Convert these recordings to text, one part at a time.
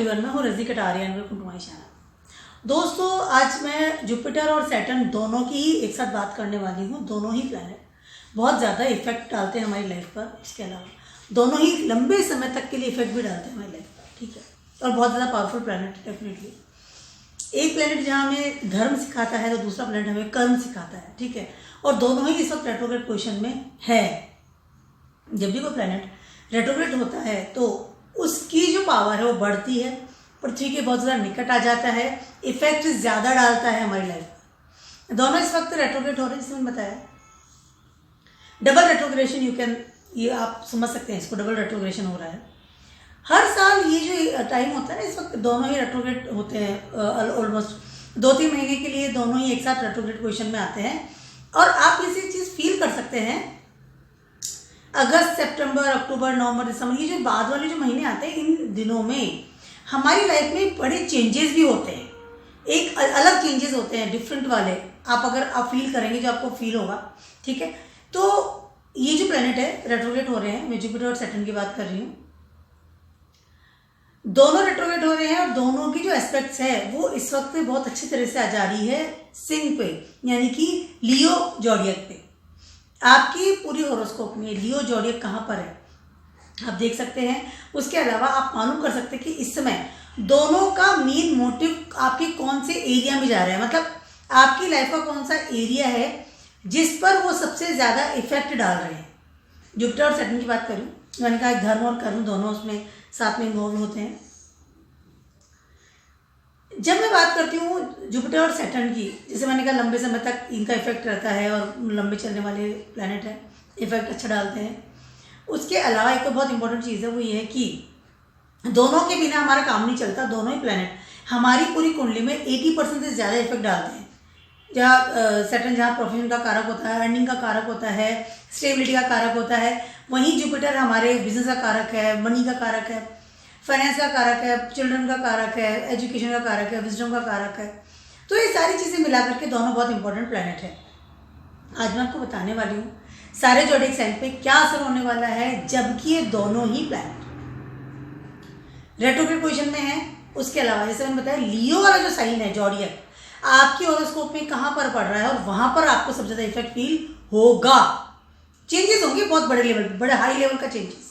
Everyone, मैं हूँ Razi Kataria and welcome to my channel. दोस्तों, आज मैं जुपिटर और सैटर्न दोनों की ही एक साथ बात करने वाली हूँ। दोनों ही प्लैनेट बहुत ज़्यादा इफेक्ट डालते हैं हमारी लाइफ पर। इसके अलावा दोनों ही लंबे समय तक के लिए इफेक्ट भी डालते हैं हमारी लाइफ पर, ठीक है। और बहुत ज़्यादा पावरफुल प्लैनेट डेफिनेटली। एक प्लैनेट जहाँ हमें धर्म सिखाता है तो दूसरा प्लैनेट हमें कर्म सिखाता है, ठीक है। और दोनों ही इस वक्त रेट्रोग्रेड पोजीशन में है। जब भी कोई प्लैनेट रेट्रोग्रेड होता है तो उसकी जो पावर है वो बढ़ती है, पृथ्वी के बहुत ज़्यादा निकट आ जाता है, इफेक्ट ज़्यादा डालता है हमारी लाइफ पर। दोनों इस वक्त रेट्रोग्रेड हो रहे हैं, जिसमें मैंने बताया डबल रेट्रोग्रेशन। ये आप समझ सकते हैं, इसको डबल रेट्रोग्रेशन हो रहा है हर साल। ये जो टाइम होता है ना, इस वक्त दोनों ही रेट्रोग्रेड होते हैं। ऑलमोस्ट 2-3 महीने के लिए दोनों ही एक साथ रेट्रोग्रेड पोजीशन में आते हैं। और आप इसी चीज़ फील कर सकते हैं अगस्त, सितंबर, अक्टूबर, नवंबर, दिसंबर, ये जो बाद वाले जो महीने आते हैं, इन दिनों में हमारी लाइफ में बड़े चेंजेस भी होते हैं। एक अलग चेंजेस होते हैं, डिफरेंट वाले। आप फील करेंगे, जो आपको फील होगा, ठीक है। तो ये जो प्लैनेट है रेट्रोग्रेड हो रहे हैं, मैं जुपिटर और सैटर्न की बात कर रही हूँ। दोनों रेट्रोग्रेड हो रहे हैं और दोनों की जो एस्पेक्ट्स है वो इस वक्त में बहुत अच्छी तरह से आ जा रही है सिंह पे, यानी कि लियो जॉडियक पे। आपकी पूरी होरोस्कोप में लियो जॉडियक कहाँ पर है आप देख सकते हैं। उसके अलावा आप मालूम कर सकते हैं कि इस समय दोनों का मेन मोटिव आपके कौन से एरिया में जा रहा है, मतलब आपकी लाइफ का कौन सा एरिया है जिस पर वो सबसे ज़्यादा इफेक्ट डाल रहे हैं। जुपिटर और सैटर्न की बात करूँ, मैंने कहा धर्म और कर्म दोनों उसमें साथ में इन्वॉल्व होते हैं। जब मैं बात करती हूँ जुपिटर और सैटर्न की, जैसे मैंने कहा लंबे समय तक इनका इफेक्ट रहता है और लंबे चलने वाले प्लैनेट है, इफेक्ट अच्छा डालते हैं। उसके अलावा एक तो बहुत इंपॉर्टेंट चीज़ है, वो ये है कि दोनों के बिना हमारा काम नहीं चलता। दोनों ही प्लैनेट हमारी पूरी कुंडली में 80% से ज़्यादा इफेक्ट डालते हैं। जहाँ सैटर्न जहाँ प्रोफेशन का कारक होता है, अर्निंग का कारक होता है, स्टेबिलिटी का कारक होता है, वहीं जुपिटर हमारे बिजनेस का कारक है, मनी का कारक है, फाइनेंस का कारक है, चिल्ड्रन का कारक है, एजुकेशन का कारक है, विजडम का कारक है। तो ये सारी चीज़ें मिला करके दोनों बहुत इंपॉर्टेंट प्लैनेट है। आज मैं आपको बताने वाली हूँ सारे ज़ोडिएक साइन पे क्या असर होने वाला है जबकि ये दोनों ही प्लैनेट रेट्रोग्रेड पोजीशन में है। उसके अलावा जैसे मैंने बताया लियो वाला जो साइन है ज़ोडिएक, आपके होरोस्कोप में कहाँ पर पड़ रहा है और वहाँ पर आपको सबसे ज़्यादा इफेक्ट फील होगा। चेंजेस होंगे बहुत बड़े लेवल पे, बड़े हाई लेवल का चेंजेस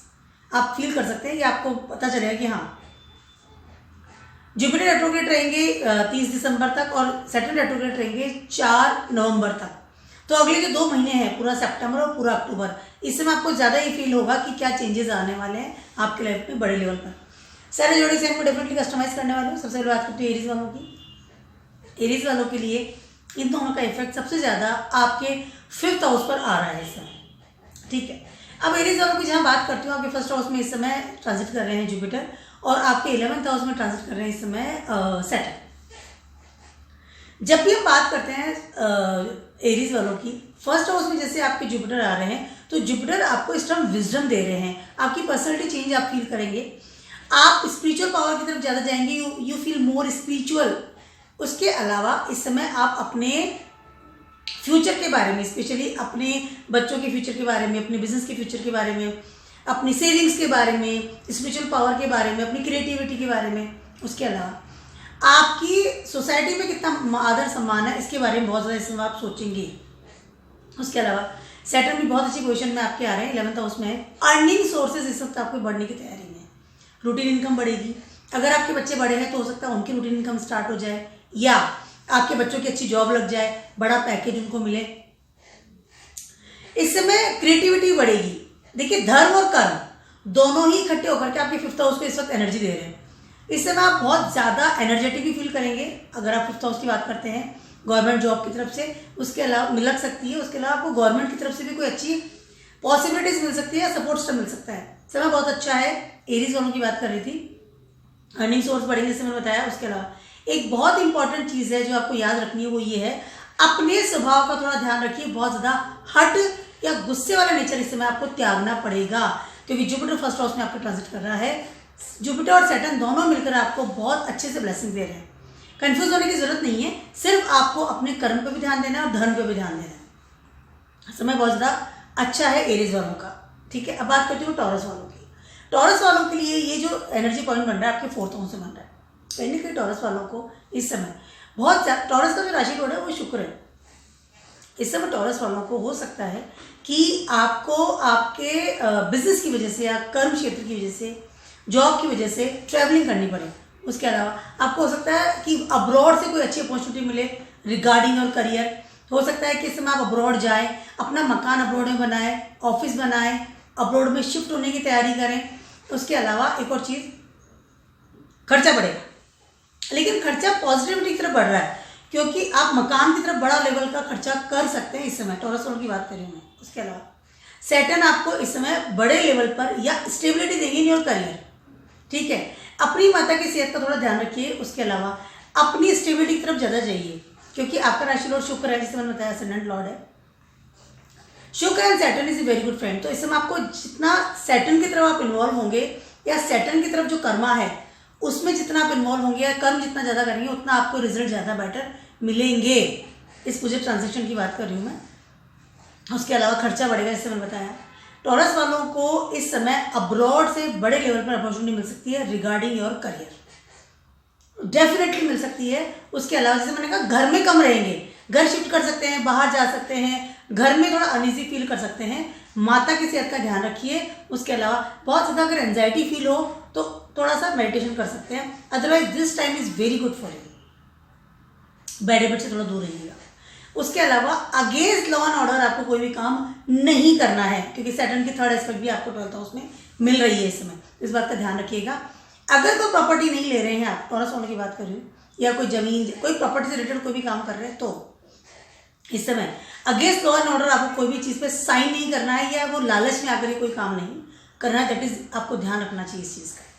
आप फील कर सकते हैं। कि आपको पता चलेगा कि हाँ जुपिटर रेट्रोग्रेड रहेंगे 30 दिसंबर तक और सैटर्न रेट्रोग्रेड रहेंगे 4 नवंबर तक। तो अगले जो 2 महीने हैं, पूरा सितंबर और पूरा अक्टूबर, इस समय आपको ज़्यादा ये फील होगा कि क्या चेंजेस आने वाले हैं आपके लाइफ में बड़े लेवल पर। सारे ज़ोडिएक साइन को डेफिनेटली कस्टमाइज करने वाले हूँ। सबसे पहले बात करते हैं एरीज वालों की। एरीज वालों के लिए इन दोनों का इफेक्ट सबसे ज़्यादा आपके 5th हाउस पर आ रहा है इस समय, ठीक है। अब एरीज वालों की जहाँ बात करती हूँ, आपके 1st हाउस में इस समय ट्रांजिट कर रहे हैं जुपिटर और आपके 11th हाउस में ट्रांजिट कर रहे हैं इस समय सैटर्न। जब भी हम बात करते हैं एरीज वालों की, 1st हाउस में जैसे आपके जुपिटर आ रहे हैं तो जुपिटर आपको इस टाइम विजडम दे रहे हैं। आपकी पर्सनैलिटी चेंज आप फील करेंगे, आप स्पिरिचुअल पावर की तरफ ज़्यादा जाएंगे, यू फील मोर स्पिरिचुअल। उसके अलावा इस समय आप अपने फ्यूचर के बारे में, स्पेशली अपने बच्चों के फ्यूचर के बारे में, अपने बिजनेस के फ्यूचर के बारे में, अपनी सेविंग्स के बारे में, स्पिरिचुअल पावर के बारे में, अपनी क्रिएटिविटी के बारे में, उसके अलावा आपकी सोसाइटी में कितना आदर सम्मान है, इसके बारे में बहुत ज़्यादा इस समय आप सोचेंगे। उसके अलावा सैटर्न भी बहुत अच्छी पोजीशन में आपके आ रहे हैं, 11th हाउस में है। अर्निंग सोर्सेज इस वक्त आपको बढ़ने की तैयारी में है। रूटीन इनकम बढ़ेगी। अगर आपके बच्चे बड़े हैं तो हो सकता है उनकी रूटीन इनकम स्टार्ट हो जाए, या आपके बच्चों की अच्छी जॉब लग जाए, बड़ा पैकेज उनको मिले। इस समय क्रिएटिविटी बढ़ेगी। देखिए, धर्म और कर्म दोनों ही इकट्ठे होकर के आपके 5th हाउस को इस वक्त एनर्जी दे रहे हैं। इस समय आप बहुत ज़्यादा एनर्जेटिक भी फील करेंगे अगर आप 5th हाउस की बात करते हैं गवर्नमेंट जॉब की तरफ से। उसके अलावा मिल सकती है, उसके अलावा आपको गवर्नमेंट की तरफ से भी कोई अच्छी पॉसिबिलिटीज मिल सकती है या सपोर्ट सिस्टम मिल सकता है। समय बहुत अच्छा है। एरीज वालों की बात कर रही थी, अर्निंग सोर्स बढ़ेंगे जैसे मैंने बताया। उसके अलावा एक बहुत इंपॉर्टेंट चीज़ है जो आपको याद रखनी है, वो ये है अपने स्वभाव का थोड़ा ध्यान रखिए। बहुत ज़्यादा हट या गुस्से वाला नेचर इस समय आपको त्यागना पड़ेगा, क्योंकि जुपिटर 1st हाउस में आपको ट्रांजिट कर रहा है। जुपिटर और सैटर्न दोनों मिलकर आपको बहुत अच्छे से ब्लेसिंग दे रहे हैं। कंफ्यूज होने की जरूरत नहीं है, सिर्फ आपको अपने कर्म पे भी ध्यान देना है और धर्म पे भी ध्यान देना है। समय बहुत ज़्यादा अच्छा है एरीज वालों का, ठीक है। अब बात करती हूँ टॉरस वालों की। टॉरस वालों के लिए ये जो एनर्जी पॉइंट बन रहा है आपके 4th हाउस से बन रहा है। कहीं ना कहीं टॉरस वालों को इस समय बहुत टॉरस का जो राशि कोड है वो शुक्र है। इस समय टॉरस वालों को हो सकता है कि आपको आपके बिजनेस की वजह से या कर्म क्षेत्र की वजह से, जॉब की वजह से ट्रैवलिंग करनी पड़े। उसके अलावा आपको हो सकता है कि अब्रॉड से कोई अच्छी अपॉर्चुनिटी मिले रिगार्डिंग और करियर। हो सकता है कि इस समय आप अब्रॉड जाएं, अपना मकान अब्रॉड में बनाएं, ऑफिस बनाएं, अब्रॉड में शिफ्ट होने की तैयारी करें। उसके अलावा एक और चीज़, खर्चा बढ़ेगा, लेकिन खर्चा पॉजिटिविटी की तरफ बढ़ रहा है क्योंकि आप मकान की तरफ बड़ा लेवल का खर्चा कर सकते हैं इस समय। टॉरस वालों की बात कर रही हूँ मैं। उसके अलावा सैटर्न आपको इस समय बड़े लेवल पर या स्टेबिलिटी देंगे इन योर करियर। ठीक है, अपनी माता की सेहत का थोड़ा ध्यान रखिए। उसके अलावा अपनी स्टेबिलिटी की तरफ ज़्यादा जाइए क्योंकि आपका राशि लॉर्ड शुक्र है, जिसे मैंने बताया असेंडेंट लॉर्ड है। शुक्र and Saturn is a very good friend. तो इस समय आपको जितना सैटर्न की तरफ आप इन्वॉल्व होंगे या सैटर्न की तरफ जो कर्मा है उसमें जितना आप इन्वॉल्व होंगे या कर्म जितना ज़्यादा करेंगे उतना आपको रिजल्ट ज़्यादा बेटर मिलेंगे। इस पूरे ट्रांजेक्शन की बात कर रही हूँ मैं। उसके अलावा खर्चा बढ़ेगा, जैसे मैंने बताया। टॉरस वालों को इस समय अब्रॉड से बड़े लेवल पर अपॉर्चुनिटी मिल सकती है रिगार्डिंग योर करियर, डेफिनेटली मिल सकती है। उसके अलावा जैसे मैंने कहा घर में कम रहेंगे, घर शिफ्ट कर सकते हैं, बाहर जा सकते हैं, घर में थोड़ा अनईजी फील कर सकते हैं। माता की सेहत का ध्यान रखिए। उसके अलावा बहुत ज़्यादा अगर एंजाइटी फील हो तो थोड़ा सा मेडिटेशन कर सकते हैं। Otherwise this time is very good for you. Bad habit से थोड़ा दूर रहिएगा। उसके अलावा अगेंस्ट लॉ एंड ऑर्डर आपको कोई भी काम नहीं करना है क्योंकि सैटर्न की 3rd एस्पेक्ट भी आपको 12th हाउस में मिल रही है इस समय। इस बात का ध्यान रखिएगा। अगर कोई प्रॉपर्टी नहीं ले रहे हैं आप, टॉरस होने की बात कर रही हूँ, या कोई जमीन, कोई प्रॉपर्टी से रिलेटेड कोई भी काम कर रहे हैं, तो इस समय अगेंस्ट लॉ एंड ऑर्डर आपको कोई भी चीज़ पे साइन नहीं करना है या वो लालच में आकर कोई काम नहीं करना है। दैट इज आपको ध्यान रखना चाहिए इस चीज़ का।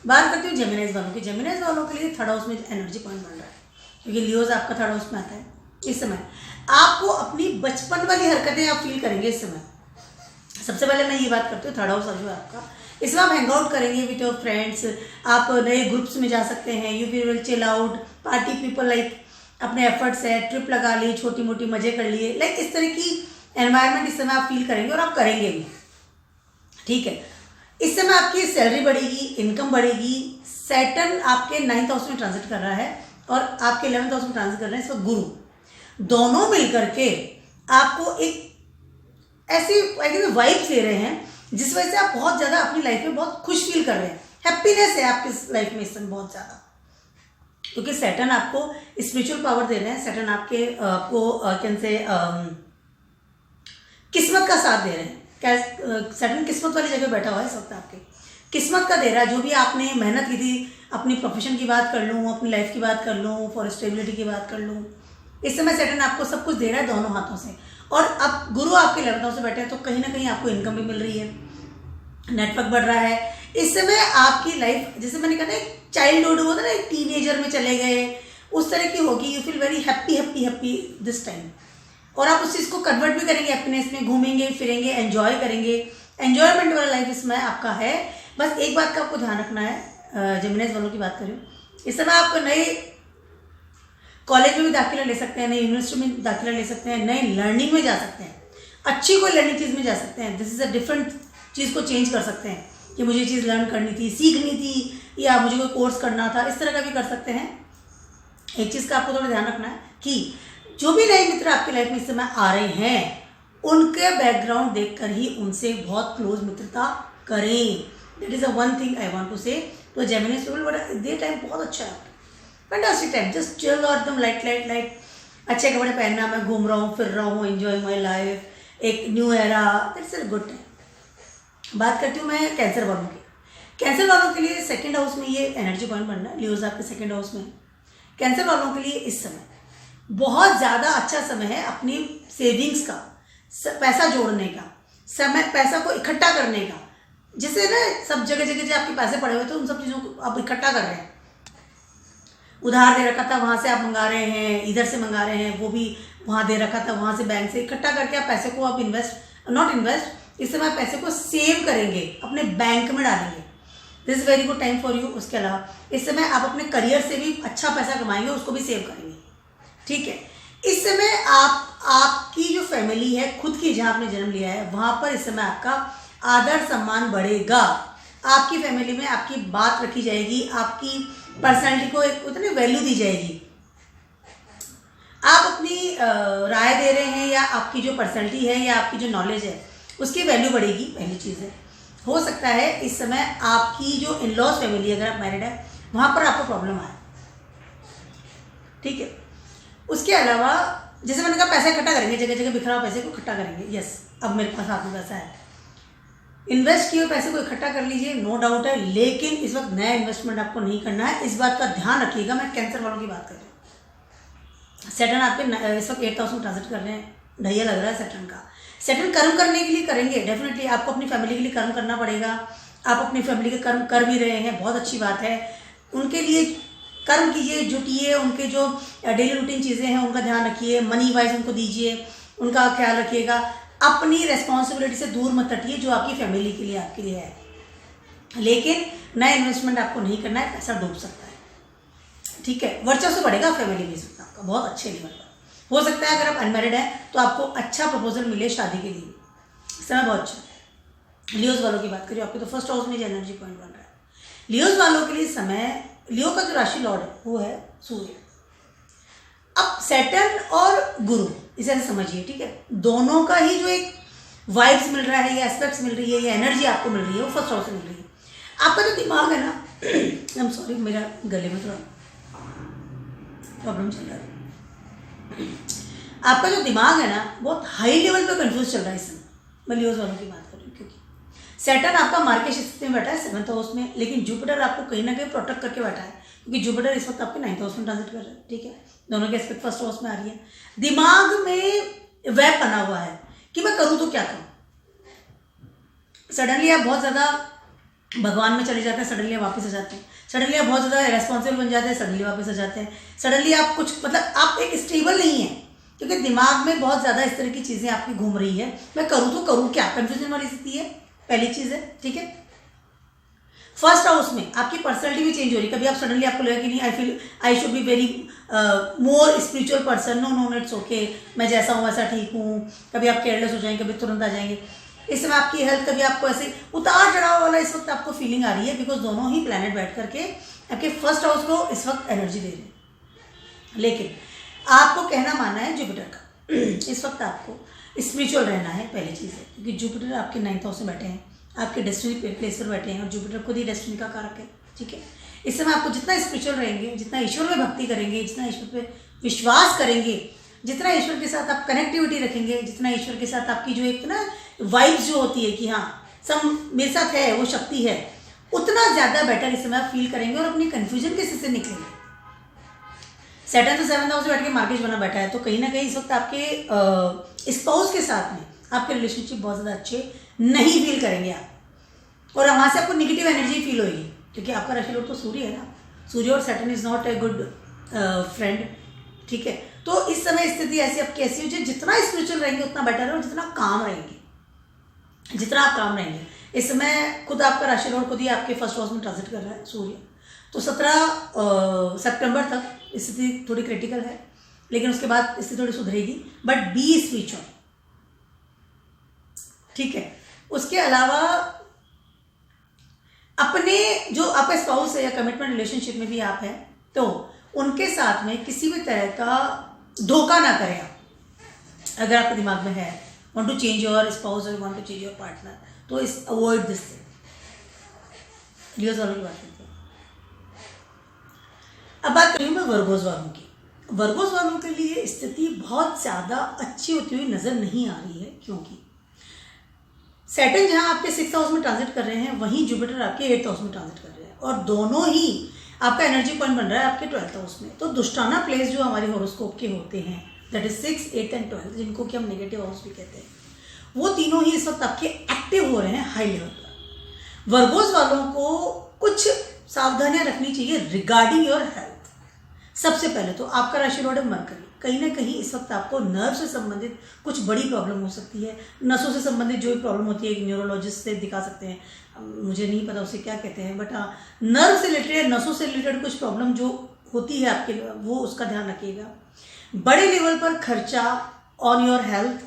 बात करती हूँ जेमिनाइज वालों की। जेमिनाइज वालों के लिए 3rd हाउस में एनर्जी पॉइंट बन रहा है क्योंकि लियोज आपका 3rd हाउस में आता है। इस समय आपको अपनी बचपन वाली हरकतें आप फील करेंगे इस समय। सबसे पहले मैं ये बात करती हूँ 3rd हाउस जो है आपका, इसमें आप हैंग आउट करेंगे विथ योर फ्रेंड्स। आप नए ग्रुप्स में जा सकते हैं। You will chill out, party people, like अपने एफर्ट्स है, ट्रिप लगा ली, छोटी मोटी मजे कर लिए, लाइक इस तरह की एनवायरनमेंट इस समय आप फील करेंगे और आप करेंगे भी। ठीक है, इस समय आपकी सैलरी बढ़ेगी, इनकम बढ़ेगी। सैटर्न आपके 9th हाउस में ट्रांजिट कर रहा है और आपके 11th हाउस में ट्रांजिट कर रहे हैं इस वक्त गुरु। दोनों मिलकर के आपको एक ऐसी वाइब्स दे रहे हैं जिस वजह से आप बहुत ज़्यादा अपनी लाइफ में बहुत खुश फील कर रहे हैं। हैप्पीनेस है आपकी लाइफ में इस समय बहुत ज़्यादा, क्योंकि सैटर्न आपको स्पिरिचुअल पावर दे रहे हैं। सैटर्न आपको कैसे किस्मत का साथ दे रहे हैं। सैटर्न किस्मत वाली जगह बैठा हुआ है इस वक्त, आपके किस्मत का दे रहा है। जो भी आपने मेहनत की थी, अपनी प्रोफेशन की बात कर लूँ, अपनी लाइफ की बात कर लूँ, फॉर स्टेबिलिटी की बात कर लूँ, इस समय सैटर्न आपको सब कुछ दे रहा है दोनों हाथों से। और अब गुरु आपके 11th हाउस से बैठे हैं तो कहीं ना कहीं आपको इनकम भी मिल रही है, नेटवर्क बढ़ रहा है। इस समय आपकी लाइफ, जैसे मैंने कहा ना, चाइल्डहुड होता है ना, एक टीनेजर में चले गए, उस तरह की होगी। You feel very happy happy happy this time, और आप उस चीज़ को कन्वर्ट भी करेंगे हैप्पीनेस में। घूमेंगे फिरेंगे, एंजॉय करेंगे। एंजॉयमेंट वाला लाइफ इसमें आपका है। बस एक बात का आपको ध्यान रखना है, जेमिनाइज वालों की बात करूँ, इस समय आप नए कॉलेज में भी दाखिला ले सकते हैं, नई यूनिवर्सिटी में दाखिला ले सकते हैं, नए लर्निंग में जा सकते हैं, अच्छी कोई लर्निंग चीज़ में जा सकते हैं। दिस इज़ अ डिफरेंट चीज़ को चेंज कर सकते हैं कि मुझे ये चीज़ लर्न करनी थी, सीखनी थी, या मुझे कोई कोर्स करना था, इस तरह का भी कर सकते हैं। एक चीज़ का आपको थोड़ा ध्यान रखना है कि जो भी नए मित्र आपकी लाइफ में इस समय आ रहे हैं, उनके बैकग्राउंड देखकर ही उनसे बहुत क्लोज मित्रता करें। That is a one thing I want to say. तो जेमिनी पीपल, बट ये टाइम बहुत अच्छा है, फैंटास्टिक टाइम, जस्ट चिल और एकदम लाइट अच्छे कपड़े पहनना, मैं घूम रहा हूँ, फिर रहा हूँ, एंजॉय माई लाइफ, एक new era, that's a good time. बात करती हूँ मैं कैंसर वालों की। कैंसर वालों के लिए 2nd हाउस में ये एनर्जी पॉइंट बनना है। लियोज आपके 2nd हाउस में। कैंसर वालों के लिए इस समय बहुत ज़्यादा अच्छा समय है अपनी सेविंग्स का, पैसा जोड़ने का समय, पैसा को इकट्ठा करने का। जैसे ना सब जगह जो आपके पैसे पड़े हुए थे, उन सब चीज़ों को आप इकट्ठा कर रहे हैं। उधार दे रखा था, वहाँ से आप मंगा रहे हैं, इधर से मंगा रहे हैं, वो भी वहाँ दे रखा था, वहाँ से बैंक से इकट्ठा करके आप पैसे को आप नॉट इन्वेस्ट, इस समय पैसे को सेव करेंगे, अपने बैंक में डालेंगे। This is very good time for you. उसके अलावा इस समय आप अपने करियर से भी अच्छा पैसा कमाएंगे, उसको भी सेव करेंगे। ठीक है, इस समय आपकी जो फैमिली है, खुद की, जहाँ आपने जन्म लिया है, वहाँ पर इस समय आपका आदर सम्मान बढ़ेगा। आपकी फैमिली में आपकी बात रखी जाएगी, आपकी पर्सनैलिटी को एक उतनी वैल्यू दी जाएगी। आप अपनी राय दे रहे हैं या आपकी जो पर्सनैलिटी है या आपकी जो नॉलेज है उसकी वैल्यू बढ़ेगी, पहली चीज़ है। हो सकता है इस समय आपकी जो इन लॉज फैमिली, अगर आप मैरिड है, वहाँ पर आपको प्रॉब्लम आए, ठीक है। उसके अलावा जैसे मैंने कहा पैसा इकट्ठा करेंगे, जगह जगह बिखरा हुआ पैसे को इकट्ठा करेंगे। यस, अब मेरे पास हाथ में पैसा है, इन्वेस्ट किए हुए पैसे को इकट्ठा कर लीजिए, नो डाउट है। लेकिन इस वक्त नया इन्वेस्टमेंट आपको नहीं करना है, इस बात का ध्यान रखिएगा। मैं कैंसर वालों की बात कर रही हूँ। सैटर्न आपके इस वक्त 8th हाउस में ट्रांजिट कर रहे हैं, ढैया लग रहा है सैटर्न का। सैटर्न कर्म करने के लिए करेंगे, डेफिनेटली आपको अपनी फैमिली के लिए कर्म करना पड़ेगा। आप अपनी फैमिली के कर्म कर भी रहे हैं, बहुत अच्छी बात है। उनके लिए कर्म कीजिए, जुटिए, उनके जो डेली रूटीन चीज़ें हैं उनका ध्यान रखिए, मनी वाइज उनको दीजिए, उनका ख्याल रखिएगा। अपनी रेस्पॉन्सिबिलिटी से दूर मत हटिए जो आपकी फैमिली के लिए आपके लिए है। लेकिन नया इन्वेस्टमेंट आपको नहीं करना है, पैसा डूब सकता है, ठीक है। वर्चस्व बढ़ेगा फैमिली में आपका बहुत अच्छे लेवल पर। हो सकता है अगर आप अनमैरिड हैं तो आपको अच्छा प्रपोजल मिले शादी के लिए, समय बहुत अच्छा है। लियोज वालों की बात करिए, आपके तो फर्स्ट हाउस में जो एनर्जी पॉइंट बन रहा है, लियोज वालों के लिए समय, लियो का जो राशि लॉर्ड है वो है सूर्य। अब सैटर्न और गुरु इसे ऐसे समझिए, ठीक है, दोनों का ही जो एक वाइब्स मिल रहा है या एस्पेक्ट्स मिल रही है या एनर्जी आपको मिल रही है वो फर्स्ट हाउस से मिल रही है। आपका जो दिमाग है ना, आई एम सॉरी, मेरा गले में थोड़ा प्रॉब्लम चल रहा है। आपका जो दिमाग है ना बहुत हाई लेवल पे कंफ्यूज चल रहा है इस समय। मैं लियोज वालों की बात कर रही हूँ, क्योंकि सैटर्न आपका मार्केट स्थिति में बैठा है 7th हाउस में, लेकिन जुपिटर आपको कहीं ना कहीं प्रोटेक्ट करके बैठा है, क्योंकि जुपिटर इस वक्त आपके 9th हाउस में ट्रांजिट कर रहा है, ठीक है। दोनों के एस्पेक्ट फर्स्ट हाउस में आ रही है। दिमाग में वेब बना हुआ है कि मैं करूँ तो क्या करूँ। सडनली आप बहुत ज़्यादा भगवान में चले जाते हैं, सडनली आप वापस आ जाते हैं, सडनली आप बहुत ज़्यादा रेस्पॉन्सिबल बन जाते हैं, सडनली वापस आ जाते हैं, सडनली आप कुछ मतलब आप एक स्टेबल नहीं है, क्योंकि दिमाग में बहुत ज़्यादा इस तरह की चीज़ें आपकी घूम रही है। मैं करूँ तो करूँ क्या, कंफ्यूजन वाली स्थिति है, पहली चीज़ है, ठीक है। फर्स्ट हाउस में आपकी पर्सनैलिटी भी चेंज हो रही है। कभी आप सडनली आपको लगा कि नहीं I should be very more spiritual person, no no it's okay, मैं जैसा हूँ वैसा ठीक हूँ। कभी आप केयरलेस हो जाएंगे, कभी तुरंत आ जाएंगे। इस समय आपकी हेल्थ कभी आपको ऐसे उतार चढ़ाव वाला इस वक्त आपको फीलिंग आ रही है, बिकॉज दोनों ही प्लैनेट बैठ करके आपके फर्स्ट हाउस को इस वक्त एनर्जी दे रहे हैं। लेकिन आपको कहना मानना है जुपिटर का इस वक्त आपको स्पिरिचुअल रहना है, पहली चीज़ है, क्योंकि जुपिटर आपके 9th हाउस में बैठे हैं, आपके डेस्टिनी प्लेस पर बैठे हैं, और जुपिटर खुद ही डेस्टिनी का कारक है, ठीक है। इस समय आपको जितना स्पिरिचुअल रहेंगे, जितना ईश्वर में भक्ति करेंगे, जितना ईश्वर पे विश्वास करेंगे, जितना ईश्वर के साथ आप कनेक्टिविटी रखेंगे, जितना ईश्वर के साथ आपकी जो एक ना वाइब्स जो होती है कि हाँ सब मेरे साथ है, वो शक्ति है, उतना ज़्यादा बेटर इस समय आप फील करेंगे और अपनी कन्फ्यूजन के से निकलेंगे। सैटर्न तो 7th हाउस में बैठ के मार्केट बना बैठा है, तो कहीं ना कहीं इस वक्त आपके स्पाउस के साथ में आपके रिलेशनशिप बहुत ज़्यादा अच्छे नहीं फील करेंगे आप, और वहाँ से आपको निगेटिव एनर्जी फील होगी, क्योंकि आपका राशि लॉर्ड तो सूर्य है ना। सूर्य और Saturn is not a good friend, ठीक है। तो इस समय स्थिति ऐसी आपकी ऐसी हो, जितना स्पिरिचुअल रहेंगे उतना बेटर है, और जितना काम रहेंगे, जितना आप काम रहेंगे। इस समय खुद आपका राशि लॉर्ड खुद ही आपके फर्स्ट हाउस में ट्रांजिट कर रहा है सूर्य, तो 17 सितंबर तक स्थिति थोड़ी क्रिटिकल है, लेकिन उसके बाद स्थिति थोड़ी सुधरेगी, बट बी स्पिरिचुअल, ठीक है। उसके अलावा अपने जो आपका स्पाउस है या कमिटमेंट रिलेशनशिप में भी आप हैं, तो उनके साथ में किसी भी तरह का धोखा ना करें आप। अगर आपके दिमाग में है want to change your spouse और want to change your partner, तो इस अवॉइड दिस थिंग। लियोज वालों की बात करते हैं। अब बात करूँ मैं वर्गोज वालों की। वर्गोज वालों के लिए स्थिति बहुत ज़्यादा अच्छी होती हुई नज़र नहीं आ रही है, क्योंकि सैटर्न जहाँ आपके 6th हाउस में ट्रांजिट कर रहे हैं, वहीं जुपिटर आपके 8th हाउस में ट्रांजिट कर रहे हैं, और दोनों ही आपका एनर्जी पॉइंट बन रहा है आपके 12th हाउस में। तो दुष्टाना प्लेस जो हमारे हॉरोस्कोप के होते हैं, दैट इज 6, 8 एंड 12, जिनको कि हम नेगेटिव हाउस भी कहते हैं, वो तीनों ही इस वक्त आपके एक्टिव हो रहे हैं हाई लेवल पर। वर्गोज वालों को कुछ सावधानियां रखनी चाहिए रिगार्डिंग योर हेल्थ। सबसे पहले तो आपका राशि लॉर्ड है मरकरी, कहीं ना कहीं इस वक्त आपको नर्व से संबंधित कुछ बड़ी प्रॉब्लम हो सकती है। नसों से संबंधित जो भी प्रॉब्लम होती है, एक न्यूरोलॉजिस्ट से दिखा सकते हैं, मुझे नहीं पता उसे क्या कहते हैं, बट हाँ नर्व से रिलेटेड, नसों से रिलेटेड कुछ प्रॉब्लम जो होती है आपके, वो उसका ध्यान रखिएगा। बड़े लेवल पर खर्चा ऑन योर हेल्थ,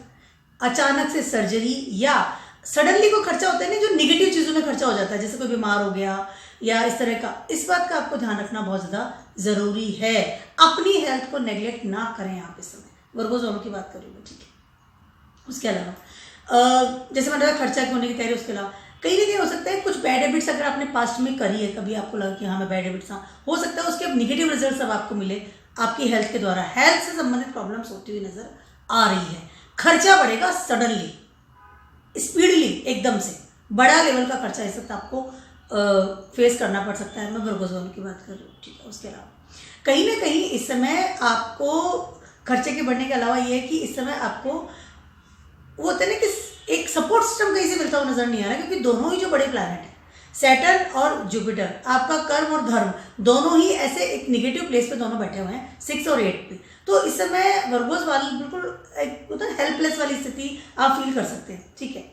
अचानक से सर्जरी, या सडनली कोई खर्चा होता है ना जो निगेटिव चीज़ों में खर्चा हो जाता है, जैसे कोई बीमार हो गया या इस तरह का, इस बात का आपको ध्यान रखना बहुत ज़्यादा ज़रूरी है। अपनी हेल्थ को नेग्लेक्ट ना करें आप इस समय। वर्गोस वालों की बात करूँ मैं, ठीक है। उसके अलावा जैसे मैंने कहा खर्चा होने की तैयारी, उसके अलावा कहीं ना कहीं हो सकता है कुछ बैड हैबिट्स अगर आपने पास्ट में करी है, कभी आपको लगा कि हाँ मैं बैड हैबिट्स, हाँ हो सकता है उसके अब निगेटिव रिजल्ट अब आपको मिले आपकी हेल्थ के द्वारा। हेल्थ से संबंधित प्रॉब्लम्स होती हुई नजर आ रही है। खर्चा बढ़ेगा सडनली, स्पीडली, एकदम से बड़ा लेवल का खर्चा इस वक्त आपको फेस करना पड़ सकता है। मैं वर्गोजोन की बात कर रही हूँ, ठीक है। उसके अलावा कहीं ना कहीं इस समय आपको खर्चे के बढ़ने के अलावा ये है कि इस समय आपको वो होता है ना कि एक सपोर्ट सिस्टम कहीं से मिलता हुआ नजर नहीं आ रहा, क्योंकि दोनों ही जो बड़े प्लैनेट हैं सैटर्न और जुपिटर, आपका कर्म और धर्म दोनों ही ऐसे एक निगेटिव प्लेस पे दोनों बैठे हुए हैं 6 और 8 पे। तो इस समय वर्गोस वाले बिल्कुल एक होता है हेल्पलेस वाली स्थिति आप फील कर सकते हैं, ठीक है।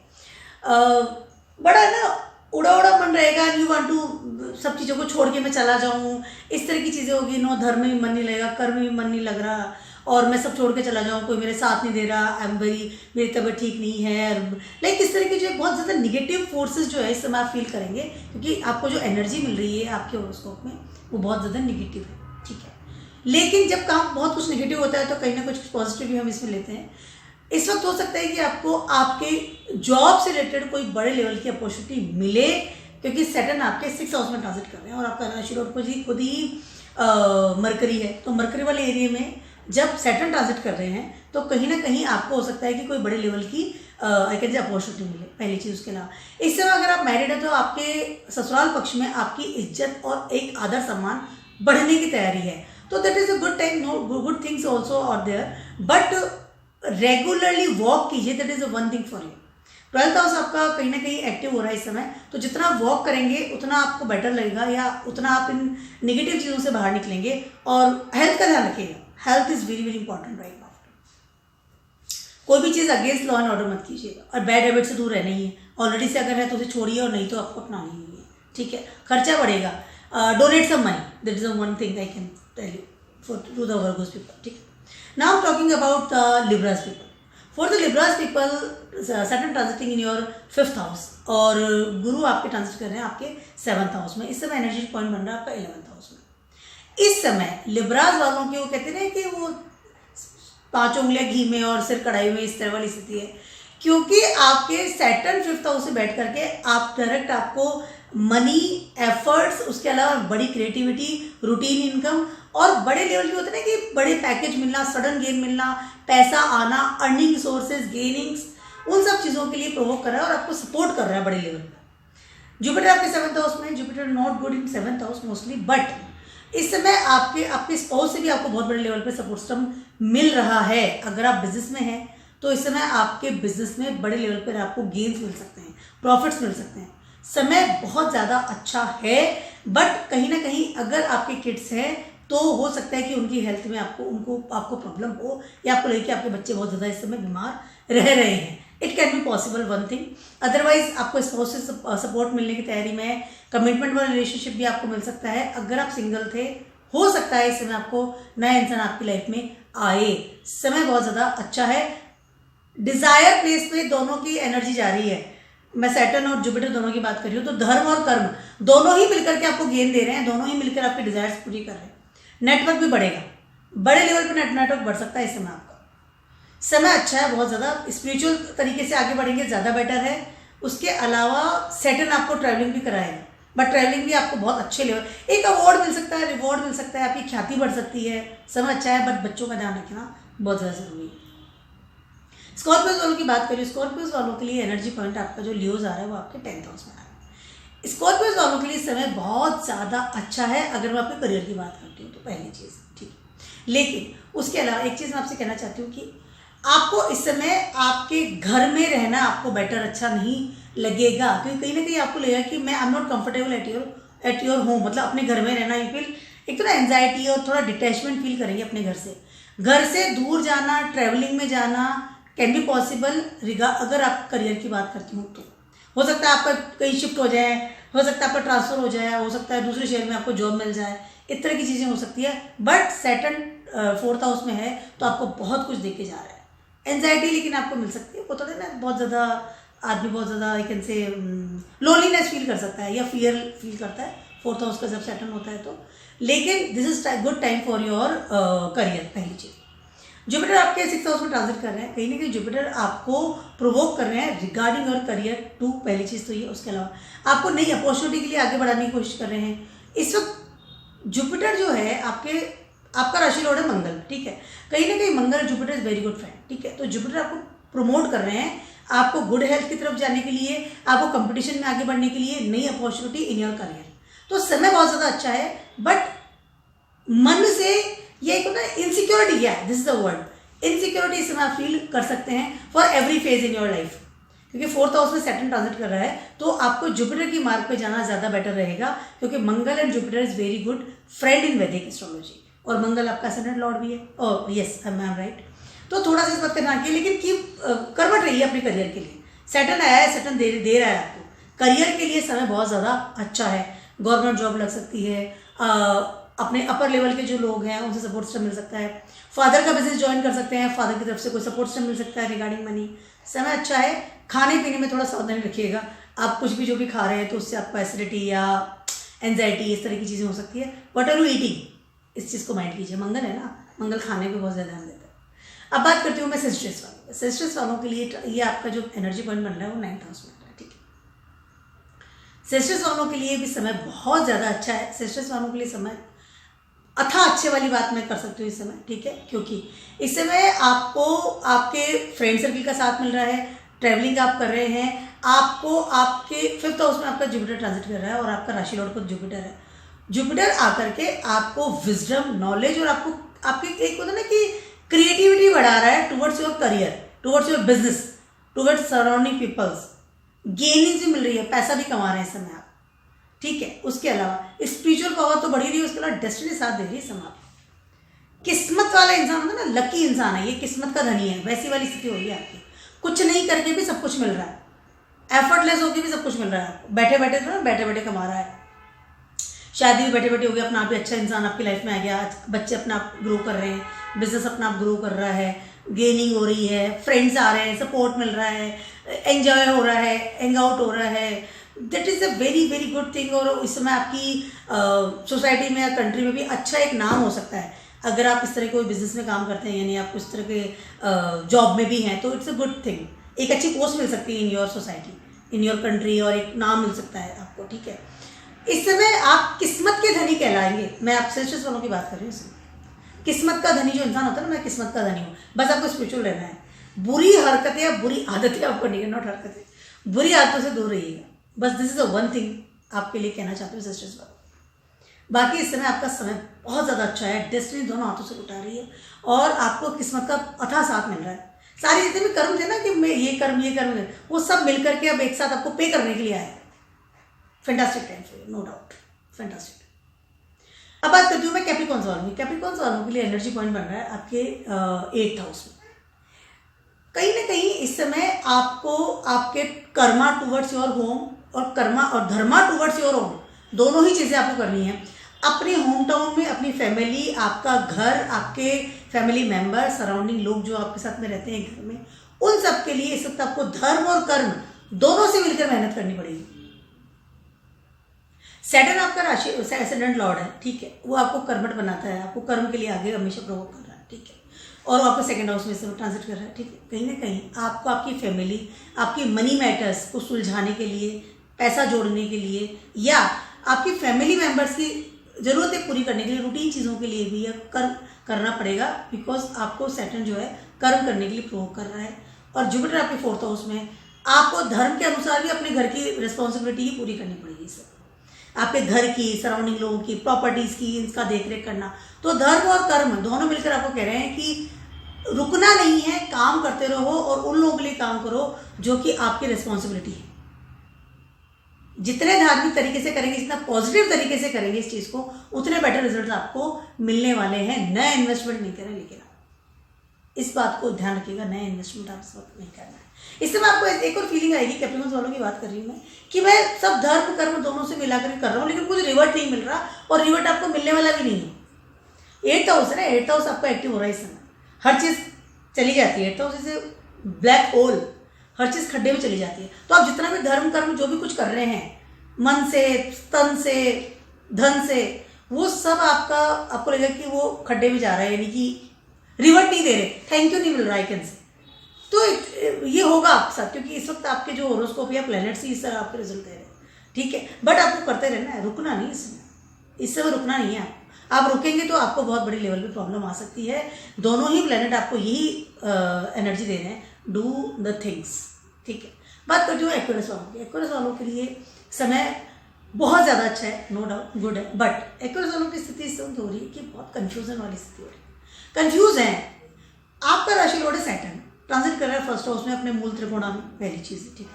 बड़ा ना उड़ा उड़ा मन रहेगा, यू वांट टू सब चीज़ों को छोड़ के मैं चला जाऊँ, इस तरह की चीज़ें होगी। नो, धर्म में भी मन नहीं लगेगा, कर्म में भी मन नहीं लग रहा, और मैं सब छोड़ के चला जाऊँ, कोई मेरे साथ नहीं दे रहा, मेरी तबीयत ठीक नहीं है, लाइक इस तरह की जो बहुत ज़्यादा निगेटिव फोर्सेस जो है इस समय आप फील करेंगे, क्योंकि आपको जो एनर्जी मिल रही है आपके हॉरोस्कोप में वो बहुत ज़्यादा निगेटिव है, ठीक है। लेकिन जब काम बहुत कुछ निगेटिव होता है तो कहीं ना कुछ पॉजिटिव भी हम इसमें लेते हैं। इस वक्त हो सकता है कि आपको आपके जॉब से रिलेटेड कोई बड़े लेवल की अपॉर्चुनिटी मिले, क्योंकि सैटर्न आपके 6 हाउस में ट्रांजिट कर रहे हैं और आपका राशि लॉर्ड खुद ही मरकरी है। तो मरकरी वाले एरिया में जब सैटर्न ट्रांजिट कर रहे हैं तो कहीं ना कहीं आपको हो सकता है कि कोई बड़े लेवल की आई कैन से अपॉर्चुनिटी मिले, पहली चीज़। उसके अलावा इस समय अगर आप मैरिड है तो आपके ससुराल पक्ष में आपकी इज्जत और एक आदर सम्मान बढ़ने की तैयारी है। तो that is a good time, no good things also are there, but regularly walk कीजिए, that is a one thing for you. 12th house आपका कहीं ना कहीं एक्टिव हो रहा है इस समय, तो जितना वॉक करेंगे उतना आपको बेटर लगेगा, या उतना आप इन निगेटिव चीज़ों से बाहर निकलेंगे। और हेल्थ का ध्यान रखिएगा, health is very very important right now. कोई भी चीज़ अगेंस्ट लॉ एंड ऑर्डर मत कीजिएगा, और बैड हैबिट से दूर रहना ही है। ऑलरेडी से अगर है तो उसे छोड़िए, और नहीं तो आपको अपनानी ही है, ठीक है। खर्चा बढ़ेगा, donate some money, that is the one thing I can tell you for to the Virgos people, ठीक है। Now talking about Libras people, for the Libras people Saturn transiting in your 5th house, और गुरु आपके transit कर रहे हैं आपके 7th house में। इस समय एनर्जी पॉइंट बन रहा है आपका 11th हाउस में। इस समय लिब्रास वालों की वो कहते हैं कि वो 5 उंगलियां घी में और सिर कढ़ाई में, इस तरह वाली स्थिति है, क्योंकि आपके सैटर्न 5th हाउस से बैठ करके आप डायरेक्ट आपको मनी, एफर्ट्स, उसके अलावा बड़ी क्रिएटिविटी, रूटीन इनकम और बड़े लेवल की होते हैं ना कि बड़े पैकेज मिलना, सडन गेन मिलना, पैसा आना, अर्निंग सोर्सेज, गेनिंग्स, उन सब चीज़ों के लिए प्रोवोक कर रहा है और आपको सपोर्ट कर रहा है बड़े लेवल पर। जुपिटर आपके 7th हाउस में, Jupiter not good in 7th house mostly, but इस समय आपके स्पाउस से भी आपको बहुत बड़े लेवल पे सपोर्ट सिस्टम मिल रहा है। अगर आप बिजनेस में हैं तो इस समय आपके बिजनेस में बड़े लेवल पर आपको गेन्स मिल सकते हैं, प्रॉफिट्स मिल सकते हैं। समय बहुत ज़्यादा अच्छा है, बट कहीं ना कहीं अगर आपके किड्स हैं तो हो सकता है कि उनकी हेल्थ में आपको प्रॉब्लम हो, या आपको लगे कि आपके बच्चे बहुत ज़्यादा इस समय बीमार रह रहे हैं। It can be possible one thing, otherwise आपको स्पाउस से सपोर्ट मिलने की तैयारी में, कमिटमेंट वाला रिलेशनशिप भी आपको मिल सकता है। अगर आप सिंगल थे, हो सकता है इस समय आपको नया इंसान आपकी लाइफ में आए। समय बहुत ज़्यादा अच्छा है। डिजायर प्लेस पे दोनों की एनर्जी जा रही है। मैं सैटर्न और जुपिटर दोनों की बात कर रही हूँ, तो धर्म और कर्म दोनों ही मिलकर के आपको गेन दे रहे हैं, दोनों ही मिलकर आपकी डिजायर्स पूरी कर रहे हैं। नेटवर्क भी बढ़ेगा, बड़े लेवल पर नेटवर्क बढ़ सकता है इस समय। आपका समय अच्छा है, बहुत ज़्यादा स्पिरिचुअल तरीके से आगे बढ़ेंगे, ज़्यादा बेटर है। उसके अलावा सैटर्न आपको ट्रैवलिंग भी कराएगा, बट ट्रैवलिंग भी आपको बहुत अच्छे लेवल, एक अवार्ड मिल सकता है, रिवॉर्ड मिल सकता है, आपकी ख्याति बढ़ सकती है। समय अच्छा है, बट बच्चों का ध्यान रखना बहुत ज़्यादा जरूरी है। स्कॉर्पियोज वालों की बात करिए, स्कॉर्पियोज वालों के लिए एनर्जी पॉइंट आपका जो लियोज आ रहा है वो आपके 10th हाउस में आ रहा है। स्कॉर्पियोज वालों के लिए समय बहुत ज़्यादा अच्छा है अगर मैं आपके करियर की बात करती हूँ तो, पहली चीज़, ठीक है। लेकिन उसके अलावा एक चीज़ मैं आपसे कहना चाहती हूँ कि आपको इस समय आपके घर में रहना आपको बेटर अच्छा नहीं लगेगा, क्योंकि कहीं ना कहीं आपको लगेगा कि मैं I am not comfortable at your home, मतलब अपने घर में रहना, यू फील एक तो ना एंजाइटी और थोड़ा डिटैचमेंट फील करेंगे अपने घर से दूर जाना, ट्रैवलिंग में जाना कैन बी पॉसिबल। अगर आप करियर की बात करती हूँ तो हो सकता है आपका कहीं शिफ्ट हो जाए, हो सकता है आपका ट्रांसफर हो जाए, हो सकता है दूसरे शहर में आपको जॉब मिल जाए, इस तरह की चीज़ें हो सकती है। बट सैटर्न 4th हाउस में है तो आपको बहुत कुछ देके जा रहा है। एंजाइटी लेकिन आपको मिल सकती है, वो थोड़ा ना बहुत ज़्यादा आदमी बहुत ज़्यादा I can say loneliness feel कर सकता है या फियर फील करता है 4th हाउस का जब सैटर्न होता है तो। लेकिन this is good time for your career. पहली चीज़, जुपिटर आपके 6th हाउस में ट्रांजिट कर रहे हैं, कहीं ना कहीं जुपिटर आपको प्रोवोक कर रहे हैं रिगार्डिंग योर करियर टू। पहली चीज़ तो ये, उसके अलावा आपको नई अपॉर्चुनिटी के लिए आगे बढ़ाने की कोशिश कर रहे हैं। इस वक्त जुपिटर जो है आपका राशि लॉर्ड है मंगल, ठीक है। कहीं ना कहीं Mangal Jupiter is very good friend, ठीक है। तो जुपिटर आपको प्रमोट कर रहे हैं, आपको गुड हेल्थ की तरफ जाने के लिए, आपको कंपटीशन में आगे बढ़ने के लिए, नई अपॉर्चुनिटी इन योर करियर। तो समय बहुत ज़्यादा अच्छा है, बट मन से ये एक होता है इनसिक्योरिटी, क्या है, this is the word insecurity, इस समय आप फील कर सकते हैं for every phase in your life. क्योंकि 4th हाउस में सैटर्न ट्रांजिट कर रहा है, तो आपको जुपिटर की मार्ग पे जाना ज़्यादा बेटर रहेगा, क्योंकि Mangal and Jupiter is very good friend in Vedic astrology, और मंगल आपका असेंडेंट लॉर्ड भी है। Oh yes, I am right. तो थोड़ा सा इस बात करना चाहिए, लेकिन कीप कर्मठ रहिए अपने करियर के लिए। सैटर्न आया है, सैटर्न दे रहा है आपको करियर के लिए समय बहुत ज़्यादा अच्छा है। गवर्नमेंट जॉब लग सकती है, अपने अपर लेवल के जो लोग हैं उनसे सपोर्ट सिस्टम मिल सकता है, फादर का बिजनेस ज्वाइन कर सकते हैं, फादर की तरफ से कोई सपोर्ट सिस्टम मिल सकता है रिगार्डिंग मनी। समय अच्छा है। खाने पीने में थोड़ा सावधानी रखिएगा, आप कुछ भी जो भी खा रहे हैं तो उससे आपको एसिडिटी या एंजाइटी इस तरह की चीज़ें हो सकती है। व्हाट आर यू ईटिंग, इस चीज़ को माइंड कीजिए। मंगल है ना, मंगल खाने पे बहुत ज़्यादा ध्यान देता है। अब बात करती हूँ मैं सेजिटेरियस वालों। सेजिटेरियस वालों के लिए ये आपका जो एनर्जी पॉइंट बन रहा है वो 9th हाउस में है, ठीक है। सेजिटेरियस वालों के लिए भी समय बहुत ज़्यादा अच्छा है। सेजिटेरियस वालों के लिए समय अथा अच्छे वाली बात मैं कर सकती हूँ इस समय, ठीक है, क्योंकि इस समय आपको आपके फ्रेंड सर्कल का साथ मिल रहा है, ट्रैवलिंग आप कर रहे हैं, आपको आपके 5th हाउस में आपका जुपिटर ट्रांजिट कर रहा है और आपका राशि लॉर्ड खुद जुपिटर है। जुपिटर आकर के आपको विजडम, नॉलेज और आपको आपकी एक होता है ना कि क्रिएटिविटी बढ़ा रहा है towards your career, towards your business, towards surrounding peoples. Gaining भी मिल रही है, पैसा भी कमा रहे हैं इस समय आप, ठीक है। उसके अलावा स्पिरिचुअल पावर तो बढ़ी रही है, उसके अलावा डेस्टिनी साथ दे रही है समय। किस्मत वाला इंसान होता है ना, लकी इंसान है ये, किस्मत का धनी है, वैसी वाली स्थिति हो रही है आपकी। कुछ नहीं करके भी सब कुछ मिल रहा है, एफर्टलेस होकर भी सब कुछ मिल रहा है आपको। बैठे बैठे कमा रहा है, शादी भी बैठे बैठे हो गया, अपना आप भी अच्छा इंसान आपकी लाइफ में आ गया, बच्चे अपना आप ग्रो कर रहे हैं, बिजनेस अपना आप ग्रो कर रहा है, गेनिंग हो रही है, फ्रेंड्स आ रहे हैं, सपोर्ट मिल रहा है, एंजॉय हो रहा है, हैंग आउट हो रहा है। That is a very very good thing. और इस समय आपकी सोसाइटी में या कंट्री में भी अच्छा एक नाम हो सकता है अगर आप इस तरह कोई बिजनेस में काम करते हैं, यानी आप इस तरह के जॉब में भी हैं, तो इट्स अ गुड थिंग। एक अच्छी पोस्ट मिल सकती है in your society, in your country, और एक नाम मिल सकता है आपको, ठीक है। इस समय आप किस्मत के धनी कहलाएंगे। मैं आप सेजिटेरियस वालों की बात कर रही हूँ। किस्मत का धनी जो इंसान होता है ना, मैं किस्मत का धनी हूँ, बस आपको स्पिरिचुअल रहना है। बुरी हरकतें या बुरी आदतें आपको नहीं है, नॉट हरकतें, बुरी आदतों से दूर रहिएगा, बस this is a one thing आपके लिए कहना चाहती हूँ सेजिटेरियस वालों। बाकी इस समय आपका समय बहुत ज़्यादा अच्छा है, डेस्टिनी दोनों हाथों से उठा रही है और आपको किस्मत का अथाह साथ मिल रहा है। सारी जितने भी कर्म थे ना कि मैं ये कर्म, वो सब मिल करके अब एक साथ आपको पे करने के लिए आए। Fantastic time for you, no doubt, fantastic. अब बात करती हूँ मैं कैप्रिकॉर्न्स वालों की। कैप्रिकॉर्न्स वालों के लिए एनर्जी पॉइंट बन रहा है आपके 8th हाउस में। कहीं ना कहीं इस समय आपको आपके कर्मा टुवर्ड्स योर होम और कर्मा और धर्मा टुवर्ड्स योर होम, दोनों ही चीज़ें आपको करनी है। अपने होम टाउन में अपनी फैमिली, आपका घर, आपके फैमिली मेंबर, सराउंडिंग लोग जो आपके साथ में रहते हैं घर में, उन सब के लिए इस वक्त आपको धर्म और कर्म दोनों से मिलकर मेहनत करनी पड़ेगी। सैटर्न आपका राशि एसेंडेंट लॉर्ड है, ठीक है, वो आपको कर्मठ बनाता है, आपको कर्म के लिए आगे हमेशा प्रोवोक कर रहा है, ठीक है, और वो आपको 2nd हाउस में से ट्रांजिट कर रहा है, ठीक है। कहीं ना कहीं आपको आपकी फैमिली, आपकी मनी मैटर्स को सुलझाने के लिए, पैसा जोड़ने के लिए, या आपकी फैमिली मेम्बर्स की ज़रूरतें पूरी करने के लिए, रूटीन चीज़ों के लिए भी यह कर्म करना पड़ेगा, बिकॉज आपको सैटर्न जो है कर्म करने के लिए प्रोवोक कर रहा है। और जुपिटर आपके 4th हाउस में, आपको धर्म के अनुसार भी अपने घर की रिस्पॉन्सिबिलिटी ही पूरी करनी पड़ेगी सर। आपके घर की, सराउंडिंग लोगों की, प्रॉपर्टीज़ की, इसका देखरेख करना। तो धर्म और कर्म दोनों मिलकर आपको कह रहे हैं कि रुकना नहीं है, काम करते रहो और उन लोगों के लिए काम करो जो कि आपकी रिस्पॉन्सिबिलिटी है। जितने धार्मिक तरीके से करेंगे, जितना पॉजिटिव तरीके से करेंगे इस चीज़ को, उतने बेटर रिजल्ट आपको मिलने वाले हैं। नया इन्वेस्टमेंट नहीं करें, लेकिन इस बात को ध्यान रखिएगा, नया इन्वेस्टमेंट आप इस वक्त नहीं करना है। इससे मैं आपको एक और फीलिंग आएगी, कैप्रिकॉर्न्स वालों की बात कर रही हूँ मैं, कि मैं सब धर्म कर्म दोनों से मिलाकर कर रहा हूँ, लेकिन कुछ रिवर्ट नहीं मिल रहा और रिवर्ट आपको मिलने वाला भी नहीं है। 8th हाउस है ना, 8th हाउस आपका एक्टिव हो रहा है इस समय, हर चीज़ चली जाती है। 8th house is black hole, हर चीज़ खड्डे में चली जाती है। तो आप जितना भी धर्म कर्म जो भी कुछ कर रहे हैं मन से, तन से, धन से, वो सब आपको लगेगा कि वो खड्डे में जा रहा है, यानी कि रिवर्ट नहीं दे रहे, थैंक यू नहीं मिल रहा है कैन से। तो ये होगा आपके साथ, क्योंकि इस वक्त आपके जो होरोस्कोप या प्लैनेट्स ही इस तरह आपके रिजल्ट दे रहे हैं, ठीक है। बट आपको करते रहना है, रुकना नहीं, इसमें रुकना नहीं है। आप रुकेंगे तो आपको बहुत बड़ी लेवल पे प्रॉब्लम आ सकती है। दोनों ही प्लैनेट आपको यही एनर्जी दे रहे हैं, डू द थिंग्स, ठीक है। बात करते हो एक्वेरियस वालों की। एक्वेरियस वालों के लिए समय बहुत ज़्यादा अच्छा है, नो डाउट, गुड है। बट एक्वेरियस वालों की स्थिति इस वक्त हो रही है कि बहुत कन्फ्यूजन वाली स्थिति हो रही है, कन्फ्यूज है। आपका राशि लॉर्ड है सैटर्न, ट्रांजिट कर रहा है फर्स्ट हाउस में अपने मूल त्रिकोणा में, पहली चीज़ है, ठीक है।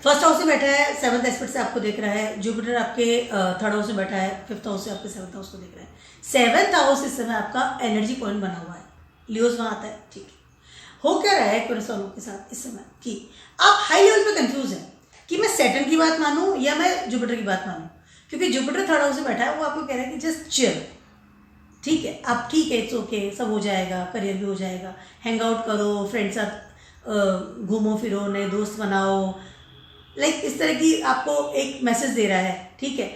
फर्स्ट हाउस से बैठा है, सेवंथ एस्पेक्ट से आपको देख रहा है। जुपिटर आपके थर्ड हाउस में बैठा है, फिफ्थ हाउस से आपके सेवंथ हाउस को देख रहा है। सेवंथ हाउस इस समय आपका एनर्जी पॉइंट बना हुआ है, लियोज वहाँ आता है, ठीक है। हो क्या रहा है एक्वेरियस वालों के साथ इस समय कि आप हाई लेवल पे कंफ्यूज हैं कि मैं सैटर्न की बात मानूं या मैं जुपिटर की बात मानूं, क्योंकि जुपिटर थर्ड हाउस से बैठा है, वो आपको कह रहा है कि जस्ट चिल, ठीक है, आप ठीक है, इट्स ओके, सब हो जाएगा, करियर भी हो जाएगा, हैंग आउट करो, फ्रेंड साथ घूमो फिरो, नए दोस्त बनाओ, लाइक इस तरह की आपको एक मैसेज दे रहा है, ठीक है।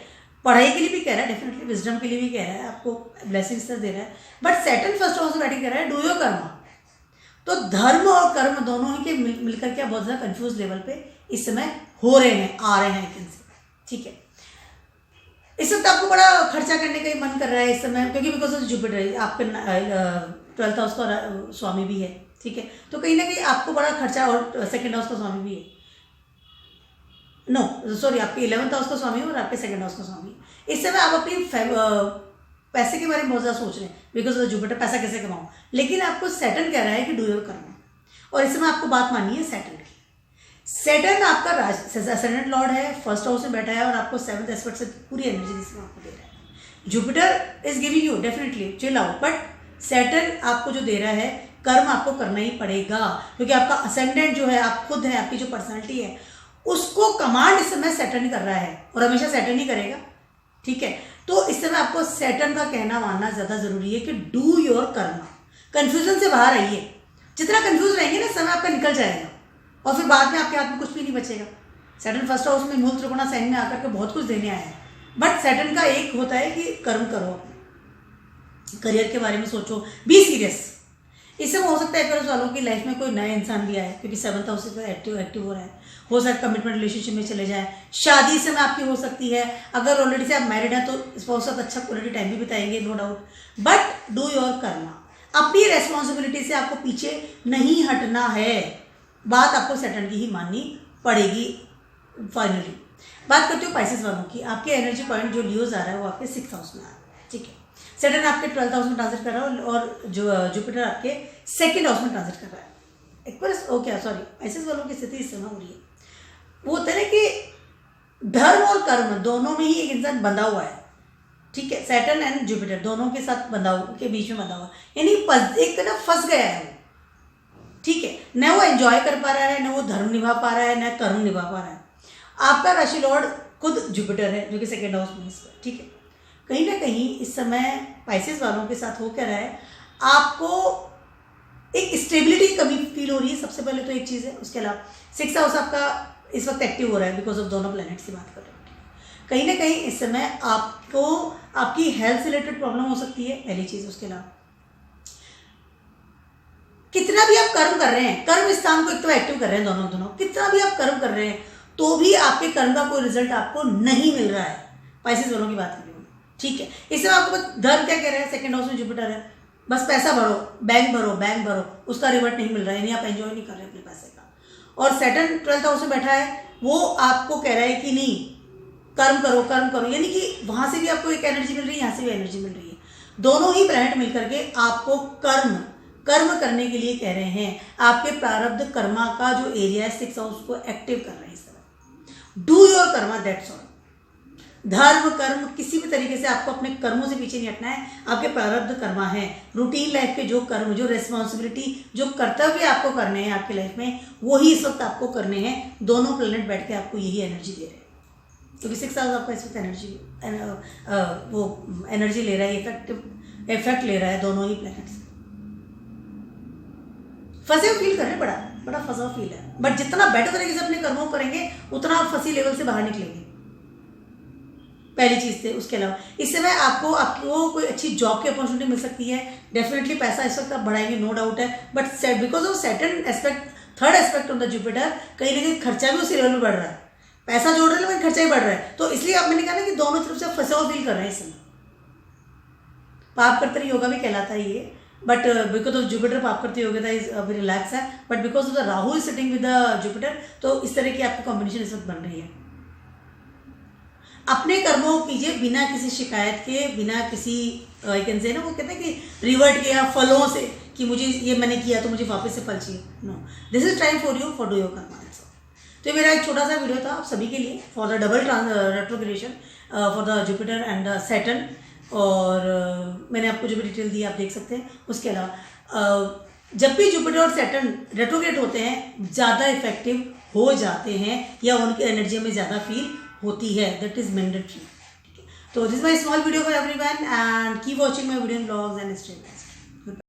पढ़ाई के लिए भी कह रहा है, डेफिनेटली विजडम के लिए भी कह रहा है, आपको ब्लेसिंग्स दे रहा है। बट सैटर्न फर्स्ट हाउस में बैठे कह रहा है डू योर कर्म। तो धर्म और कर्म दोनों ही के मिलकर के बहुत ज़्यादा कंफ्यूज लेवल पे इस समय हो रहे हैं, आ रहे हैं कैसे, ठीक है। इस वक्त आपको बड़ा खर्चा करने का ही मन कर रहा है इस समय, क्योंकि बिकॉज ऑफ जुपिटर आपके 12th हाउस का स्वामी भी है, ठीक है। तो कहीं ना कहीं आपको बड़ा खर्चा, और सेकेंड हाउस का स्वामी भी है, नो सॉरी, आपके 11th हाउस का स्वामी और आपके सेकंड हाउस का स्वामी। इस समय आप अपनी पैसे के बारे में बहुत ज़्यादा सोच रहे हैं, बिकॉज ऑफ जुपिटर, पैसा कैसे कमाऊं। लेकिन आपको सैटर्न कह रहा है कि डू योर कर्म, और इस समय आपको बात माननी है सैटर्न की। सैटर्न आपका असेंडेंट लॉर्ड है, फर्स्ट हाउस में बैठा है, और आपको सेवंथ एस्पेक्ट से पूरी एनर्जी इसमें आपको दे रहा है। Jupiter is giving you definitely chill out, but Saturn आपको जो दे रहा है, कर्म आपको करना ही पड़ेगा, क्योंकि आपका असेंडेंट जो है, आप खुद है, आपकी जो पर्सनैलिटी है, उसको कमांड इस समय सैटर्न कर रहा है, और हमेशा सैटर्न ही करेगा, ठीक है। तो इस समय आपको सैटर्न का कहना मानना ज़्यादा जरूरी है कि डू योर कर्म। कंफ्यूजन से बाहर आइए, जितना कंफ्यूज रहेंगे ना, समय आपका निकल जाएगा, और फिर बाद में आपके हाथ में कुछ भी नहीं बचेगा। सैटर्न फर्स्ट हाउस में मूल त्रिकोणा साइन में आकर के बहुत कुछ देने आया है, बट सैटर्न का एक होता है कि कर्म करो, करियर के बारे में सोचो, बी सीरियस। इससे हो सकता है एक्वेरियस वालों की लाइफ में कोई नया इंसान भी आए, क्योंकि सेवंथ हाउस से एक्टिव हो रहा है। हो सकता है कमिटमेंट रिलेशनशिप में चले जाए, शादी से में आपकी हो सकती है। अगर ऑलरेडी से आप मैरिड हैं तो स्पाउस साथ अच्छा क्वालिटी टाइम भी बिताएंगे, no doubt. But do your karma, अपनी रेस्पॉन्सिबिलिटी से आपको पीछे नहीं हटना है। बात आपको सैटर्न की ही माननी पड़ेगी। फाइनली बात करते हो पाइसेस वालों की। आपके एनर्जी पॉइंट जो लियोज आ रहा है वो आपके 6th हाउस में आ रहा है, ठीक है। सैटर्न आपके 12th हाउस में ट्रांजिट कर रहा है, और जो जुपिटर आपके 2nd हाउस में ट्रांजिट कर रहा है। एक्वेरियस ओके सॉरी, पाइसेस वालों की स्थिति इस समय हो रही है, वो होता है ना कि धर्म और कर्म दोनों में ही एक इंसान बंधा हुआ है, ठीक है। सैटर्न एंड जुपिटर दोनों के साथ के बीच में बंधा हुआ, यानी एक तरह फंस गया है वो, ठीक है। न वो एंजॉय कर पा रहा है, न वो धर्म निभा पा रहा है, न कर्म निभा पा रहा है। आपका राशि लॉर्ड खुद जुपिटर है, जो कि 2nd हाउस में, ठीक है। कहीं ना कहीं इस समय पाइसेस वालों के साथ हो क्या रहा है, आपको एक स्टेबिलिटी की कमी फील हो रही है, सबसे पहले तो एक चीज़ है। उसके अलावा 6th हाउस आपका इस वक्त एक्टिव हो रहा है, बिकॉज ऑफ दोनों प्लैनेट्स की बात कर रहे हैं। कहीं ना कहीं इस समय आपको आपकी हेल्थ से रिलेटेड प्रॉब्लम हो सकती है, पहली चीज़। उसके अलावा कितना भी आप कर्म कर रहे हैं, कर्म स्थान को एक तो एक्टिव कर रहे हैं दोनों, कितना भी आप कर्म कर रहे हैं तो भी आपके कर्म का कोई रिजल्ट आपको नहीं मिल रहा है। पाइसेस वालों की बात कर रही हूँ, ठीक है। इसमें आपको धर्म क्या कह रहे हैं, 2nd हाउस में जुपिटर है, बस पैसा भरो, बैंक भरो, उसका रिवर्ट नहीं मिल रहा है, यानी आप एंजॉय नहीं कर रहे अपने पैसे का। और सैटर्न 12th हाउस में बैठा है, वो आपको कह रहा है कि नहीं कर्म करो, यानी कि वहां से भी आपको एक एनर्जी मिल रही है, यहाँ से भी एनर्जी मिल रही है। दोनों ही प्लैनेट मिलकर के आपको कर्म करने के लिए कह रहे हैं। आपके प्रारब्ध कर्मा का जो एरिया है 6th हाउस को एक्टिव कर रहे हैं इस तरह। Do your Karma, that's all. धर्म कर्म किसी भी तरीके से आपको अपने कर्मों से पीछे नहीं हटना है। आपके प्रारब्ध कर्मा है, रूटीन लाइफ के जो कर्म, जो रेस्पॉन्सिबिलिटी, जो कर्तव्य आपको करने हैं आपकी लाइफ में, वही इस वक्त आपको करने हैं। दोनों प्लैनेट बैठ के आपको यही एनर्जी दे रहे हैं, क्योंकि 6th हाउस आपका इस वक्त एनर्जी ले रहा है, इफेक्ट ले रहा है दोनों ही प्लैनेट्स। फंसे हुए फील कर रहे हैं बड़ा, बड़ा फंसा फील है, बट जितना बेटर तरीके से अपने कर्मों करेंगे उतना आप फंसी लेवल से बाहर निकलेंगे, पहली चीज़ थे। उसके अलावा इस समय आपको कोई अच्छी जॉब की अपॉर्चुनिटी मिल सकती है, डेफिनेटली पैसा इस वक्त आप बढ़ाएंगे, नो डाउट है, but because of Saturn aspect, third aspect on the Jupiter, कहीं ना कहीं खर्चा भी उसी लेवल में बढ़ रहा है, पैसा जोड़ रहे हैं लेकिन खर्चा ही बढ़ रहा है। तो इसलिए आप मैंने कहा ना कि दोनों तरफ से फंसे हुए फील कर रहे हैं इस समय। पाप करते योगा भी कहलाता है ये, बट बिकॉज ऑफ जुपिटर पाप करते योग्यता इज अभी रिलैक्स है, but because of the Rahu is sitting with the Jupiter, तो इस तरह की आपकी कॉम्बिनेशन इस वक्त बन रही है। अपने कर्मों कीजिए बिना किसी शिकायत के, बिना किसी आई कैन से ना, वो कहते हैं कि रिवर्ट के या फलों से कि मुझे ये मैंने किया तो मुझे वापस से फल चाहिए। No, this is time for you for do your karma. तो मेरा एक छोटा सा वीडियो था आप सभी के लिए for the double retrogression for the Jupiter and the Saturn, और मैंने आपको जो भी डिटेल दी आप देख सकते हैं। उसके अलावा जब भी जुपिटर और सैटर्न रेट्रोग्रेट होते हैं ज़्यादा इफेक्टिव हो जाते हैं या उनकी एनर्जी में ज़्यादा फील होती है, दैट इज मैंडेटरी। तो this my small video for everyone and keep watching my video blogs and stay.